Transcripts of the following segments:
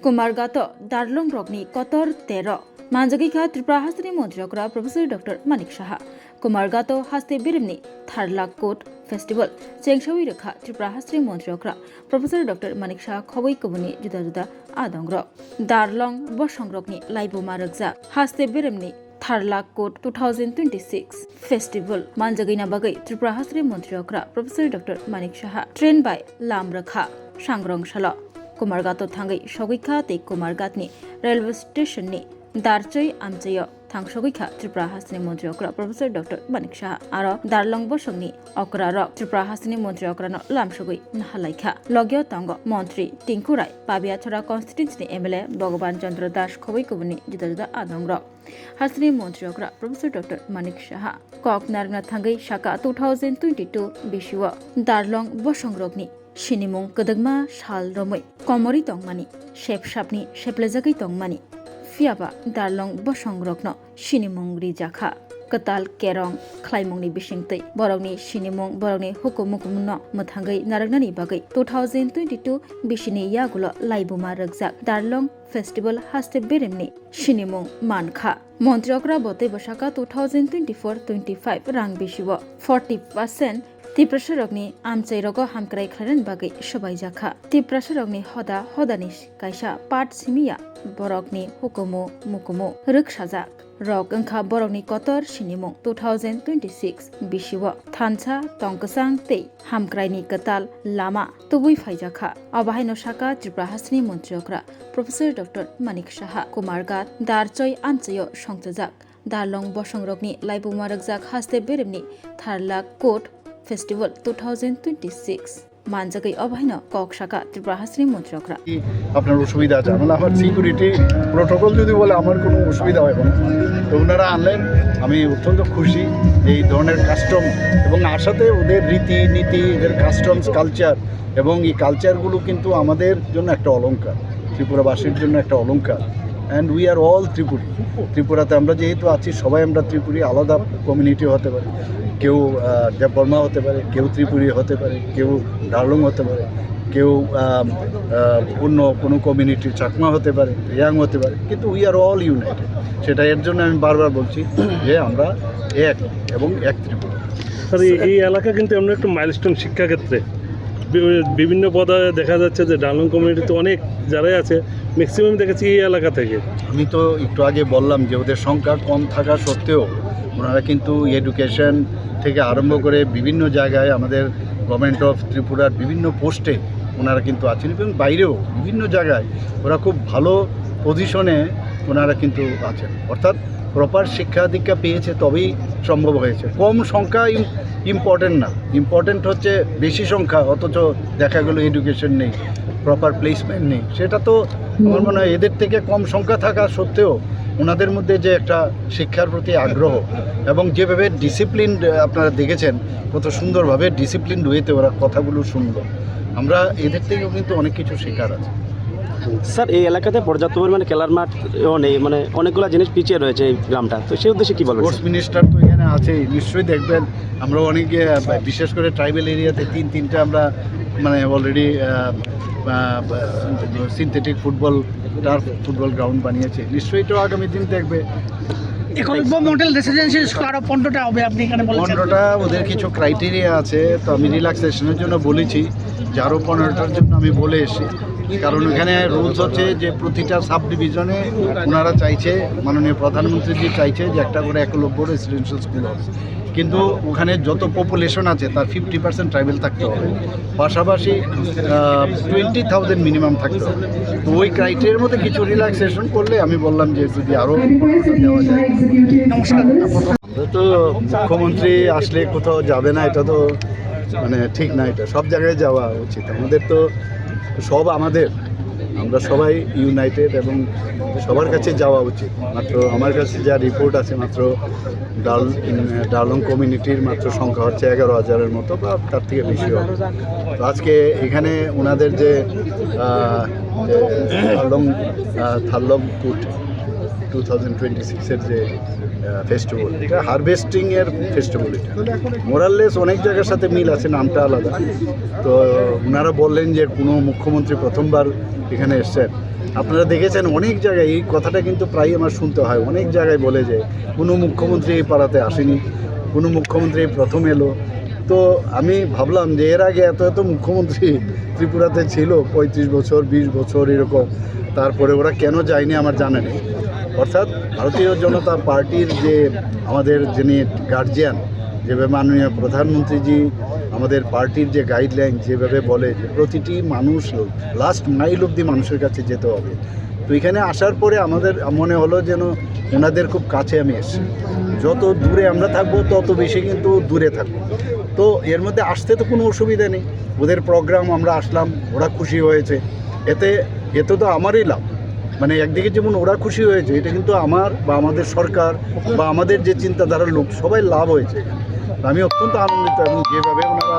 Kumarghato Darlongni Kotor Tero Manjagika Tripura Hastini Montrokra Professor Dr. Manik Saha Kumarghato Haste Birimni Tarlak Court Festival Chengwi Rwkha Tripura Hastini Montrokra Professor Dr. Manik Saha Khoboi Kubuni Juda Juda Adongro Darlong Boshongrokni Laibuma Rwkha Haste Birimni Tarlak Court 2026 Festival Manjagina Bagai Tripura Hastini Montrokra Professor Dr. Manik Saha Trained by Rwkha Swrangchati Kumarghato Thangai Shogikha te Kumarghatni Railway Station ni Darchawi Amchayo Thangshogikha Tripura Hastini Montrokra Professor Dr. Manik Saha aro Darlong Bosongni Okra Rok Tripura Hastini Montrokra no Lamshogoi Nahalaikha Logyo Tango Montri Tinkurai Pabiachara Constituency MLA Bhagavan Chandra Das Khoboi Kubuni Juda Juda Adongro Hastini Montrokra Professor Dr. Manik Saha Kok Nargna Thangai Shaka 2022 Bishiwa Darlong Bosongrokni Shinimung Kadagma Shal Romoi Komori Tongmani Shep Shapni Sheplezagai Tongmani Fiaba Darlong Bosongrokno Shinimung Rijakha Katal Kerong Klaimongni Bishingtei Borogni Shinimung Borogni Hukumukumuno Muthangai Naragnani Bagai 2022 Bishini Yagulo Laibuma Rwkha Darlong Festival Haste Birimni Shinimung Mankha Montrokra Bote Boshaka 2024-25 Rang Bishiwo 40% Tiprasharogni Amchairoko Hamkrai Kharen Bagai Shobaijaka Tiprasharogni Hoda Hodanish Kaisha Part Simia Borogni Hukumu Mukumu Rwkshajak Rok Angkha Borogni Kotor Shinimung 2026 Bishiwo Thancha Tongkasang Tei Hamkraini Katal Lama Tubui Faijaka Abahaino Shaka Tripura Hastini Montrokra Professor Dr. Manik Saha Kumarghat Darchawi Amchayo Songchajak Darlong Bosongrokni Laibuma Rwkha Haste Birimni Tarlak Court Festival 2026 Manjagai Abhaino Kok Shaka Tripura Hastini Montrokra আপনার অসুবিধা আছে মানে আমার security protocol যদি বলে আমার কোনো অসুবিধা হয় না তো ওনারা আনলেন আমি অত্যন্ত খুশি এই ধরনের কাস্টম এবং আসাতে ওদের রীতি নীতি এদের কাস্টমস কালচার এবং এই কালচারগুলো কিন্তু আমাদের জন্য একটা অলংকার ত্রিপুরাবাসীর জন্য একটা অলংকার and we are all Tripuri ত্রিপুরাতে আমরা যেহেতু আছি সবাই আমরা ত্রিপুরি আলাদা কমিউনিটি হতে পারে কেউ দেববর্মা হতে পারে কেউ ত্রিপুরি হতে পারে কেউ ডার্লং হতে পারে কেউ অন্য কোনো কমিউনিটির চাকমা হতে পারে ইয়াং হতে পারে কিন্তু উই আর অল ইউনাইটেড সেটা এর জন্য আমি বারবার বলছি যে আমরা এক এবং এক ত্রিপুরা স্যার এই এলাকা কিন্তু এমন একটা মাইলস্টোন শিক্ষাক্ষেত্রে বিভিন্ন পদে দেখা যাচ্ছে যে ডার্লং কমিউনিটিতে অনেক যারাই আছে ম্যাক্সিমাম দেখেছি এই এলাকা থেকে আমি তো একটু আগে বললাম যে ওদের সংখ্যা কম থাকা সত্ত্বেও ওনারা কিন্তু এডুকেশন থেকে আরম্ভ করে বিভিন্ন জায়গায় আমাদের গভর্নমেন্ট অফ ত্রিপুরার বিভিন্ন পোস্টে ওনারা কিন্তু আছেন এবং বাইরেও বিভিন্ন জায়গায় ওরা খুব ভালো পজিশনে ওনারা কিন্তু আছেন অর্থাৎ প্রপার শিক্ষা দীক্ষা পেয়েছে তবেই সম্ভব হয়েছে কম সংখ্যা ইম্পর্টেন্ট না ইম্পর্টেন্ট হচ্ছে বেশি সংখ্যা অথচ দেখা গেলো এডুকেশন নেই প্রপার প্লেসমেন্ট নেই সেটা তো আমার মনে হয় এদের থেকে কম সংখ্যা থাকা সত্ত্বেও ওনাদের মধ্যে যে একটা শিক্ষার প্রতি আগ্রহ এবং যেভাবে ডিসিপ্লিন আপনারা দেখেছেন কত সুন্দরভাবে ডিসিপ্লিন ওয়েতে ওরা কথাগুলো শুনলো আমরা এদের থেকেও কিন্তু অনেক কিছু শেখার আছে স্যার এই এলাকাতে পর্যাপ্ত পরিমাণে খেলার মাঠও নেই মানে অনেকগুলো জিনিস পিছিয়ে রয়েছে এই গ্রামটা তো সেই উদ্দেশ্যে কী বলবেন স্পোর্টস মিনিস্টার তো এখানে আছেই নিশ্চয়ই দেখবেন আমরা অনেকে বিশেষ করে ট্রাইবেল এরিয়াতে তিনটা আমরা মানে অলরেডি সিনথেটিক ফুটবল গ্রাউন্ড বানিয়েছে নিশ্চয়ই তো আগামী দিন দেখবে মডেল রেসিডেন্সিয়াল স্কোয়ার 15টা হবে আপনি এখানে বলেছেন 15টা ওদের কিছু ক্রাইটেরিয়া আছে তো আমি রিল্যাক্সেশনের জন্য বলেছি যে আরও 15টার জন্য আমি বলে এসেছি কারণ এখানে রুলস হচ্ছে যে প্রতিটা সাব ডিভিশনে ওনারা চাইছে মাননীয় প্রধানমন্ত্রী যে চাইছে যে একটা করে একলব্য রেসিডেন্সিয়াল স্কুল হবে কিন্তু ওখানে যত পপুলেশন আছে তার 50% ট্রাইবেল থাকতে হবে পাশাপাশি 20,000 মিনিমাম থাকতে হবে তো ওই ক্রাইটেরিয়ার মধ্যে কিছু রিল্যাক্সেশন করলে আমি বললাম যে যদি আরও দেওয়া যায় তো মুখ্যমন্ত্রী আসলে কোথাও যাবে না এটা তো মানে ঠিক না এটা সব জায়গায় যাওয়া উচিত আমাদের তো সব আমাদের আমরা সবাই ইউনাইটেড এবং সবার কাছে যাওয়া উচিত মাত্র আমার কাছে যা রিপোর্ট আছে মাত্র ডার্লং কমিউনিটির মাত্র সংখ্যা হচ্ছে 11,000-এর মতো বা তার থেকে বেশি হবে তো আজকে এখানে ওনাদের যে থার্লং কুট 2026-এর যে ফেস্টিভ্যাল এটা হারভেস্টিংয়ের ফেস্টিভ্যাল এটা মোরাললেস অনেক জায়গার সাথে মিল আছে নামটা আলাদা তো ওনারা বললেন যে কোনো মুখ্যমন্ত্রী প্রথমবার এখানে এসছেন আপনারা দেখেছেন অনেক জায়গায় এই কথাটা কিন্তু প্রায় আমার শুনতে হয়, অনেক জায়গায় বলে যে কোনো মুখ্যমন্ত্রী এই পাড়াতে আসেনি, কোনো মুখ্যমন্ত্রী এই প্রথম এলো। তো আমি ভাবলাম যে এর আগে এত এত মুখ্যমন্ত্রী ত্রিপুরাতে ছিল, 35 বছর 20 বছর এরকম, তারপরে ওরা কেন যায়নি আমার জানা নেই। অর্থাৎ ভারতীয় জনতা পার্টির যে আমাদের যিনি গার্জিয়ান, যেভাবে মাননীয় প্রধানমন্ত্রীজি আমাদের পার্টির যে গাইডলাইন যেভাবে বলে যে প্রতিটি মানুষ লাস্ট মাইল অবধি মানুষের কাছে যেতে হবে, তো এখানে আসার পরে আমাদের মনে হলো যেন ওনাদের খুব কাছে আমি এসেছি। যত দূরে আমরা থাকবো তত বেশি কিন্তু দূরে থাকবো। তো এর মধ্যে আসতে তো কোনো অসুবিধা নেই, ওদের প্রোগ্রাম আমরা আসলাম, ওরা খুশি হয়েছে, এতে তো আমারই লাভ। মানে একদিকে যেমন ওরা খুশি হয়েছে, এটা কিন্তু আমার বা আমাদের সরকার বা আমাদের যে চিন্তাধারার লোক সবাই লাভ হয়েছে। আমি অত্যন্ত আনন্দিত এবং যেভাবে ওনারা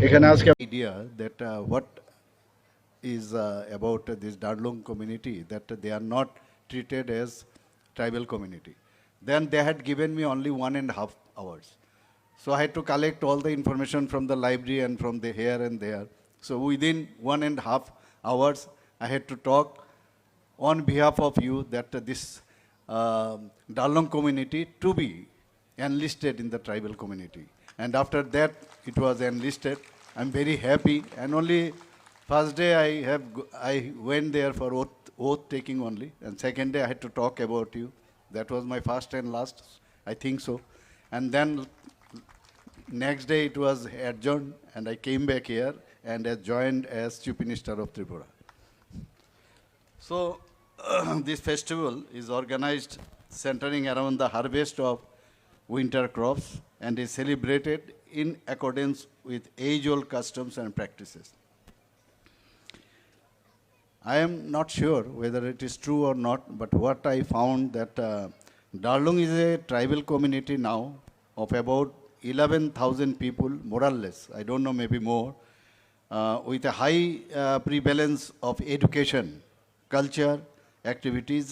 এখানে আজকে idea that what is about this Darlong community, that they are not treated as tribal community. Then they had given me only 1.5 hours. So I had to collect all the information from the library and from the here and there. So within 1.5 hours, I had to talk on behalf of you that this Darlong community to be enlisted in the tribal community. And after that, it was enlisted. I'm very happy. And only first day I went there for oath taking only. And second day I had to talk about you. That was my first and last, I think so. And then next day it was adjourned and I came back here and joined as Chief Minister of Tripura. So this festival is organized centering around the harvest of winter crops and is celebrated in accordance with age-old customs and practices. I am not sure whether it is true or not, but what I found that Darlong is a tribal community now of about 11,000 people, more or less, I don't know, maybe more, with a high prevalence of education, culture, activities,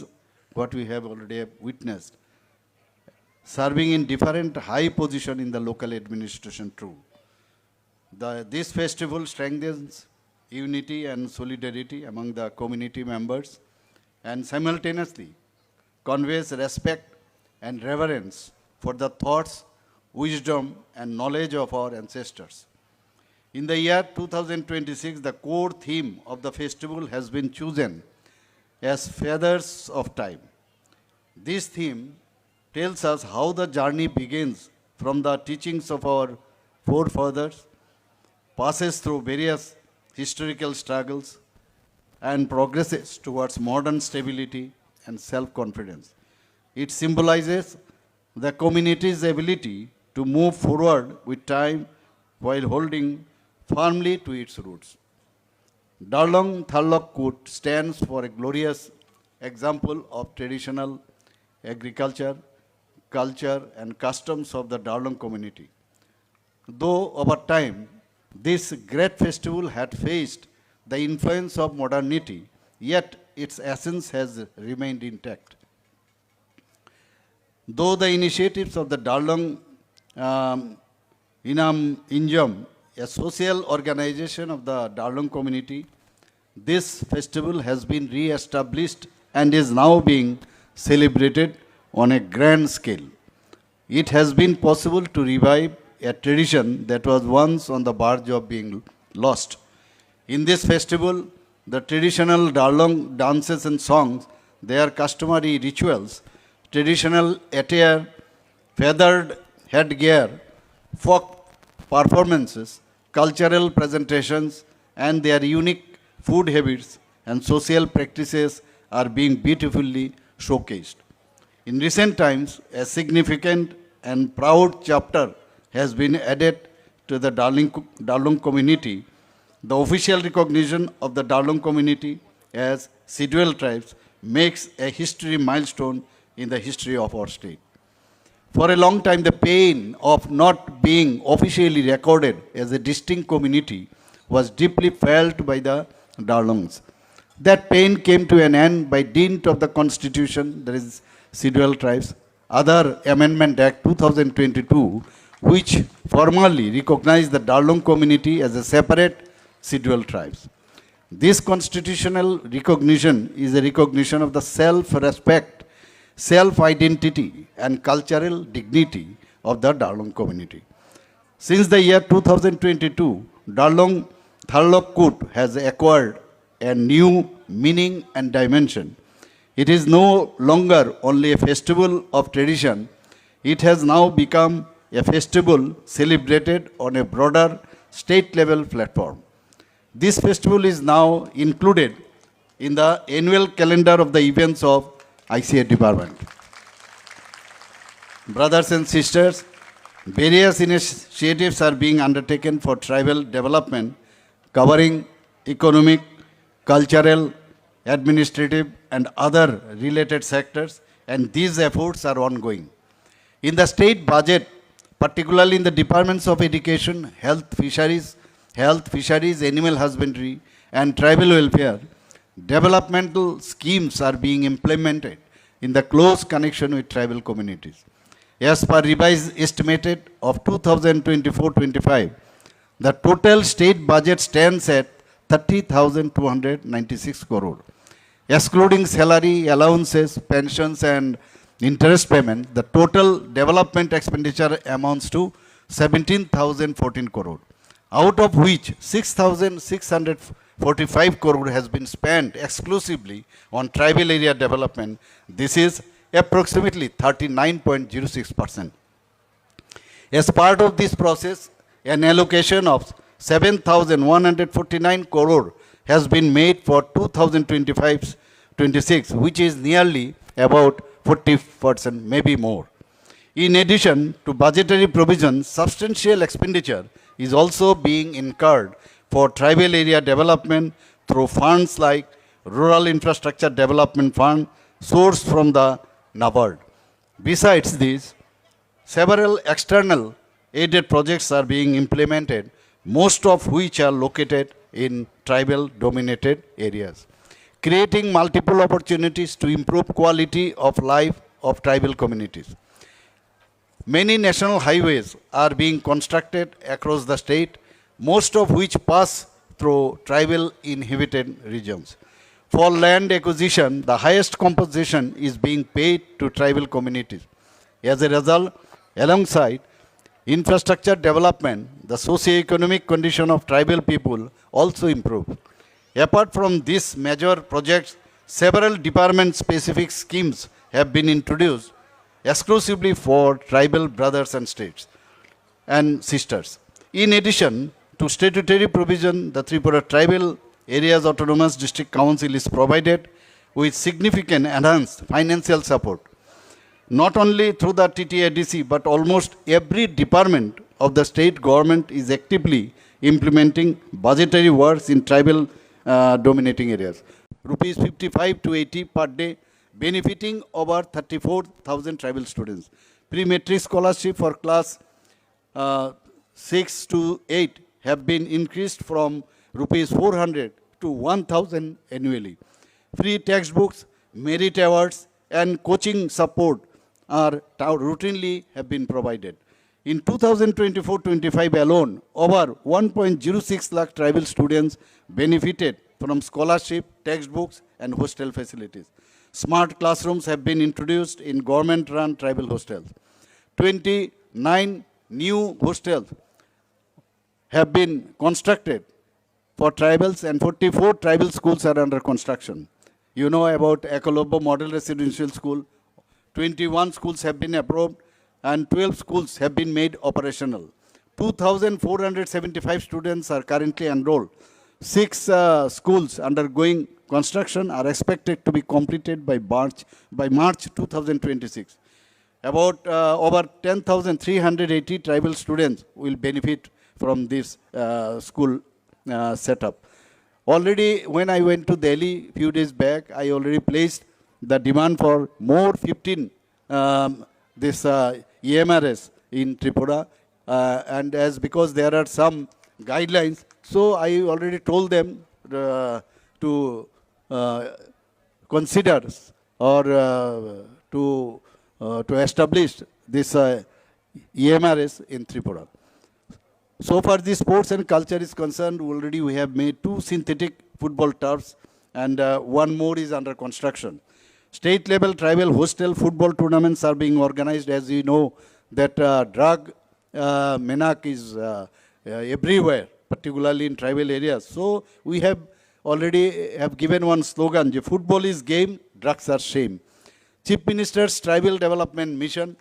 what we have already witnessed, serving in different high position in the local administration too. This festival strengthens unity and solidarity among the community members and simultaneously conveys respect and reverence for the thoughts, wisdom and knowledge of our ancestors. In the year 2026, the core theme of the festival has been chosen as Feathers of Time. This theme tells us how the journey begins from the teachings of our forefathers, passes through various historical struggles, and progresses towards modern stability and self-confidence. It symbolizes the community's ability to move forward with time while holding firmly to its roots. Darlong Tarlak stands for a glorious example of traditional agriculture, culture and customs of the Darlong community. Though over time, this great festival had faced the influence of modernity, yet its essence has remained intact. Though the initiatives of the Darlong Injam, a social organization of the Darlong community, this festival has been re-established and is now being celebrated on a grand scale. It has been possible to revive a tradition that was once on the verge of being lost. In this festival, the traditional Darlong dances and songs, their customary rituals, traditional attire, feathered headgear, folk performances, cultural presentations, and their unique food habits and social practices are being beautifully showcased. In recent times, a significant and proud chapter has been added to the Darlong community. The official recognition of the Darlong community as scheduled tribes makes a history milestone in the history of our state. For a long time, the pain of not being officially recorded as a distinct community was deeply felt by the Darlongs. That pain came to an end by dint of the constitution, that is scheduled tribes, other Amendment Act 2022, which formally recognized the Darlong community as a separate scheduled tribes. This constitutional recognition is a recognition of the self-respect, self-identity and cultural dignity of the Darlong community. Since the year 2022, Tarlak Kut has acquired a new meaning and dimension. It is no longer only a festival of tradition, it has now become a festival celebrated on a broader state-level platform. This festival is now included in the annual calendar of the events of ICA department. Brothers and sisters, various initiatives are being undertaken for tribal development, covering economic, cultural, administrative, and other related sectors, and these efforts are ongoing. In the state budget, particularly in the departments of education, health, fisheries, animal husbandry, and tribal welfare, developmental schemes are being implemented in the close connection with tribal communities. As per revised estimate of 2024-25, the total state budget stands at 30,296 crore. Excluding salary, allowances, pensions, and interest payment, the total development expenditure amounts to 17,014 crore, out of which 6,645 crore has been spent exclusively on tribal area development. This is approximately 39.06%. As part of this process, an allocation of 7,149 crore has been made for 2025-26, which is nearly about 40%, maybe more. In addition to budgetary provisions, substantial expenditure is also being incurred for tribal area development through funds like Rural Infrastructure Development Fund, sourced from the NABARD. Besides this, several external aided projects are being implemented, most of which are located in tribal dominated areas, creating multiple opportunities to improve quality of life of tribal communities. Many national highways are being constructed across the state, most of which pass through tribal inhabited regions. For land acquisition, the highest compensation is being paid to tribal communities. As a result, alongside infrastructure development, the socio-economic condition of tribal people also improve. Apart from these major projects, several department-specific schemes have been introduced exclusively for tribal brothers and states and sisters. In addition to statutory provision, the Tripura Tribal Areas Autonomous District Council is provided with significant enhanced financial support, not only through the TTADC, but almost every department of the state government is actively implementing budgetary works in tribal dominating areas. Rupees 55 to 80 per day, benefiting over 34,000 tribal students. Pre-matric scholarship for class 6 to 8 have been increased from rupees 400 to 1,000 annually. Free textbooks, merit awards, and coaching support are routinely have been provided. In 2024-25 alone, over 1.06 lakh tribal students benefited from scholarship, textbooks, and hostel facilities. Smart classrooms have been introduced in government-run tribal hostels. 29 new hostels have been constructed for tribals, and 44 tribal schools are under construction. You know about Ekolobo Model Residential School. 21 schools have been approved and 12 schools have been made operational. 2,475 students are currently enrolled. 6 schools undergoing construction are expected to be completed by March 2026. About over 10,380 tribal students will benefit from this school setup. Already when I went to Delhi a few days back, I already placed the demand for more 15 this EMRS in Tripura, and as because there are some guidelines, so I already told them to consider or to establish this EMRS in Tripura. So far, the sports and culture is concerned, already we have made 2 synthetic football turfs and one more is under construction. State level tribal hostel football tournaments are being organized. As you know, that drug menace is everywhere, particularly in tribal areas. So we have already have given one slogan, "Je football is game, drugs are shame." Chief Minister's Tribal Development Mission,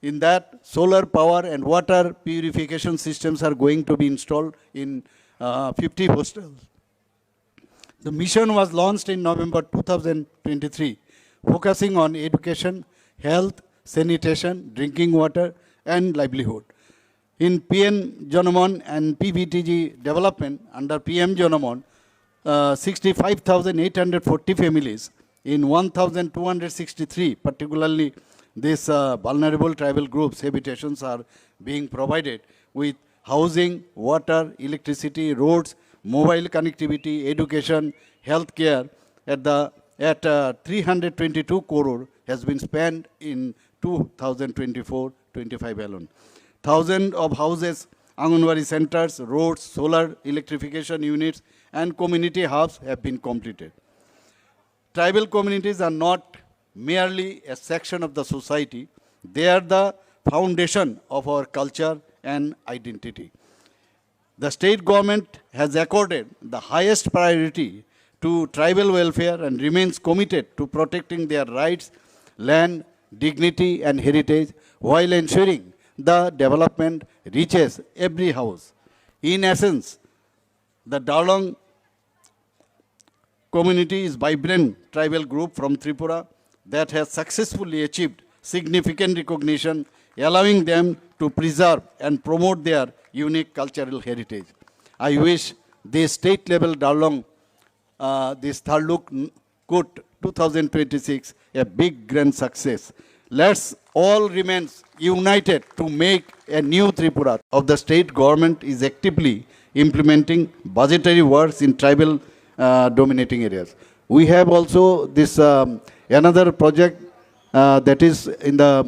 in that solar power and water purification systems are going to be installed in 50 hostels. The mission was launched in November 2023, focusing on education, health, sanitation, drinking water, and livelihood. In PM Janamon and PVTG development under PM Janamon, 65,840 families in 1,263, particularly these vulnerable tribal groups, habitations are being provided with housing, water, electricity, roads, mobile connectivity, education, healthcare at 322 crore has been spent in 2024-25 alone. Thousands of houses, Anganwadi centers, roads, solar electrification units, and community hubs have been completed. Tribal communities are not merely a section of the society, they are the foundation of our culture and identity. The state government has accorded the highest priority to tribal welfare and remains committed to protecting their rights, land, dignity, and heritage while ensuring the development reaches every house. In essence, the Darlong community is a vibrant tribal group from Tripura that has successfully achieved significant recognition, allowing them to preserve and promote their unique cultural heritage. I wish this state-level Darlong, this Tarlak Kut 2026, a big grand success. Let's all remain united to make a new Tripura. Of the state government is actively implementing budgetary works in tribal dominating areas. We have also this another project that is in the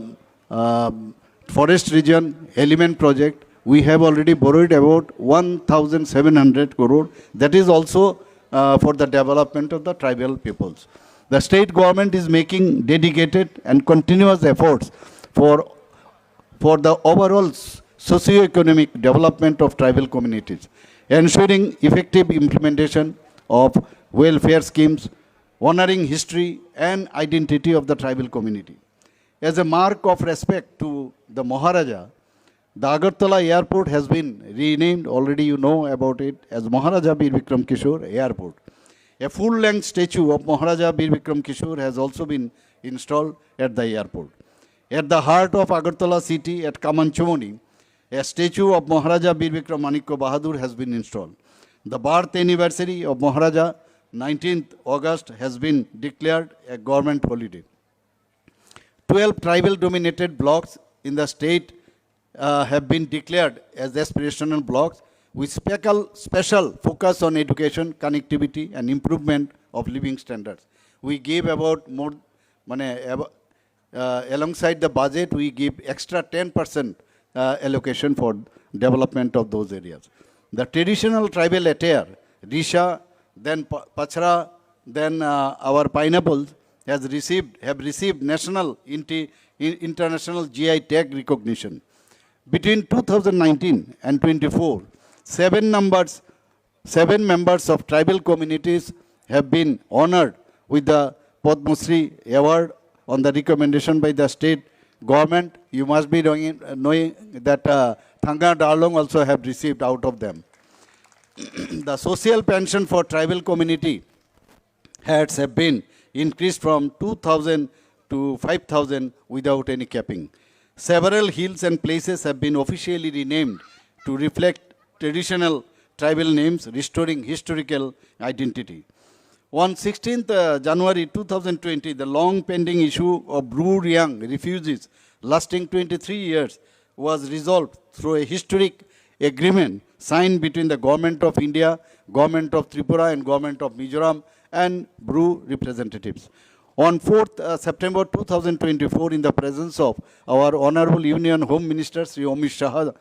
forest region, element project. We have already borrowed about 1,700 crore. That is also for the development of the tribal peoples. The state government is making dedicated and continuous efforts for the overall socio-economic development of tribal communities, ensuring effective implementation of welfare schemes, honoring history and identity of the tribal community. As a mark of respect to the Maharaja, the Agartala airport has been renamed, already you know about it, as Maharaja Bir Vikram Kishore Airport. A full-length statue of Maharaja Bir Vikram Kishore has also been installed at the airport. At the heart of Agartala city at Kamanchomoni, a statue of Maharaja Bir Vikram Manik Bahadur has been installed. The birth anniversary of Maharaja, 19th August, has been declared a government holiday. 12 tribal dominated blocks in the state have been declared as aspirational blocks with special focus on education, connectivity and improvement of living standards. We gave about more, alongside the budget, we give extra 10% allocation for development of those areas. The traditional tribal attire, Risha, then Pachra, then our pineapples have received national international GI tag recognition. Between 2019 and 24, seven members of tribal communities have been honored with the Padma Shri award on the recommendation by the state government. You must be knowing that Thanga Darlong also have received out of them. The social pension for tribal community heads have been increased from 2,000 to 5,000 without any capping. Several hills and places have been officially renamed to reflect traditional tribal names, restoring historical identity. On 16th January 2020, the long pending issue of Bru-Riang refugees lasting 23 years was resolved through a historic agreement signed between the Government of India, Government of Tripura and Government of Mizoram and Bru representatives. On 4th September 2024, in the presence of our Honorable Union Home Minister Sri Saha,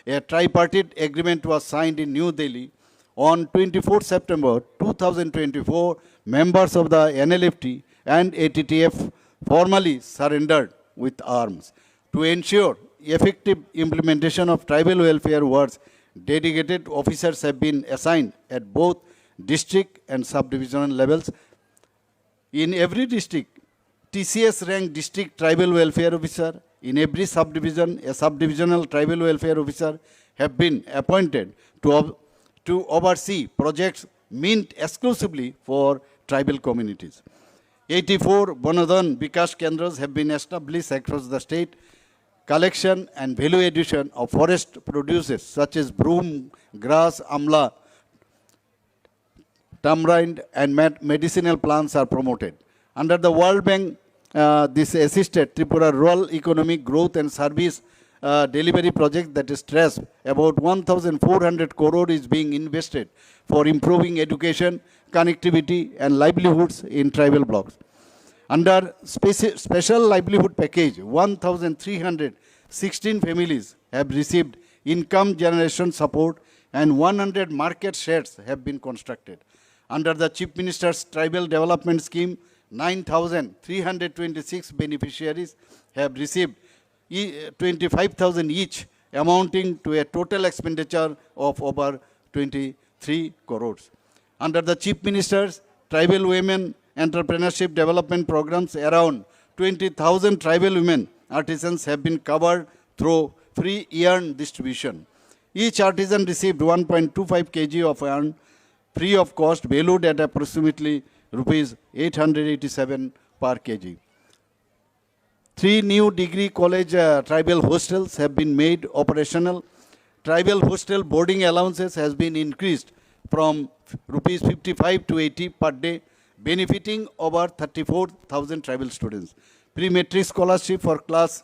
a tripartite agreement was signed in New Delhi. On 24 September 2024, members of the NLFT and ATTF formally surrendered with arms. To ensure effective implementation of tribal welfare works, dedicated officers have been assigned at both district and subdivisional levels. In every district, TCS ranked district tribal welfare officer. In every subdivision, a subdivisional tribal welfare officer have been appointed to oversee projects meant exclusively for tribal communities. 84 Bonodhan Vikas Kendras have been established across the state. Collection and value addition of forest produces such as broom, grass, amla, tamarind and medicinal plants are promoted. Under the World Bank, this assisted Tripura Rural Economic Growth and Service Delivery Project that is TRESP. About 1,400 crore is being invested for improving education, connectivity and livelihoods in tribal blocks. Under special livelihood package, 1,316 families have received income generation support and 100 market sheds have been constructed. Under the Chief Minister's Tribal Development Scheme, 9,326 beneficiaries have received 25,000 each, amounting to a total expenditure of over 23 crores. Under the Chief Minister's Tribal Women Entrepreneurship Development Programs, around 20,000 tribal women artisans have been covered through free yarn distribution. Each artisan received 1.25 kg of yarn free of cost, valued at approximately rupees 887 per kg. 3 new degree college tribal hostels have been made operational. Tribal hostel boarding allowances has been increased from rupees 55 to 80 per day, benefiting over 34,000 tribal students. Pre-matric scholarship for class